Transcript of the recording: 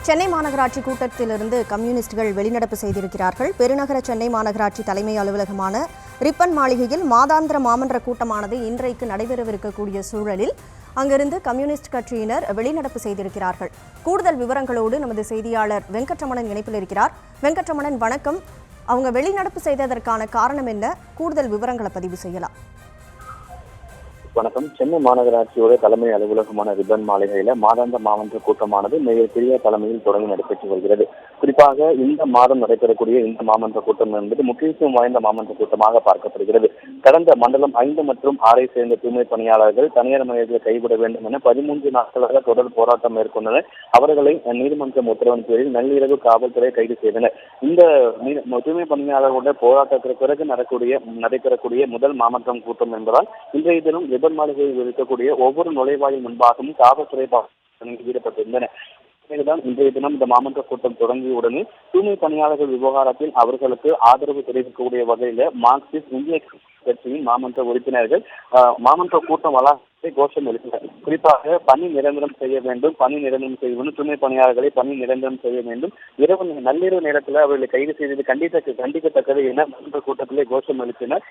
சென்னை மாநகராட்சி கூட்டத்திலிருந்து கம்யூனிஸ்டுகள் வெளிநடப்பு செய்திருக்கிறார்கள். பெருநகர சென்னை மாநகராட்சி தலைமை அலுவலகமான ரிப்பன் மாளிகையில் மாதாந்திர மாமன்ற கூட்டமானது இன்றைக்கு நடைபெறவிருக்கக்கூடிய சூழலில் அங்கிருந்து கம்யூனிஸ்ட் கட்சியினர் வெளிநடப்பு செய்திருக்கிறார்கள். கூடுதல் விவரங்களோடு நமது செய்தியாளர் வெங்கட்ரமணன் இணைப்பில் இருக்கிறார். வெங்கட்ரமணன், வணக்கம். அவங்க வெளிநடப்பு செய்ததற்கான காரணம் என்ன? கூடுதல் விவரங்களை பதிவு செய்யலாம். வணக்கம். சென்னை மாநகராட்சியோட தலைமை அலுவலகமான ரிப்பன் மாளிகையில மாதாந்த மாமன்ற கூட்டமானது மேயர் பிரியா தலைமையில் தொடங்கி நடைபெற்று வருகிறது. குறிப்பாக இந்த மாதம் நடைபெறக்கூடிய இந்த மாமன்ற கூட்டம் என்பது முக்கியத்துவம் வாய்ந்த மாமன்ற கூட்டமாக பார்க்கப்படுகிறது. கடந்த மண்டலம் 5 மற்றும் 6 சேர்ந்த தூய்மை பணியாளர்கள் தனியார் மையத்தில் கைவிட வேண்டும் என 13 நாட்களாக தொடர் போராட்டம் மேற்கொண்டனர். அவர்களை நீதிமன்றம் உத்தரவின் பேரில் நள்ளிரவு காவல்துறை கைது செய்தனர். இந்த தூய்மை பணியாளர்களுடைய போராட்டத்திற்கு பிறகு நடைபெறக்கூடிய முதல் மாமன்றம் கூட்டம் என்பதால் இன்றைய தினம் ரிப்பன் மாளிகையில் இருக்கக்கூடிய ஒவ்வொரு நுழைவாயில் முன்பாகவும் காவல்துறை ஈடுபட்டிருந்தன. இன்றைய தினம் இந்த மாமன்ற கூட்டம் தொடங்கியவுடனே தூய்மை பணியாளர்கள் விவகாரத்தில் அவர்களுக்கு ஆதரவு தெரிவிக்கக்கூடிய வகையில மார்க்சிஸ்ட் இந்திய கட்சியின் மாமன்ற உறுப்பினர்கள் மாமன்ற கூட்டம் வளாகத்தை கோஷம் எழுப்பினர். குறிப்பாக பணி நிரந்தரம் செய்ய வேண்டும், தூய்மை பணியாளர்களை பணி நிரந்தரம் செய்ய வேண்டும், நள்ளிரவு நேரத்தில் அவர்களை கைது செய்தது கண்டிக்கத்தக்கது என மாமன்ற கூட்டத்திலே கோஷம் எழுப்பினர்.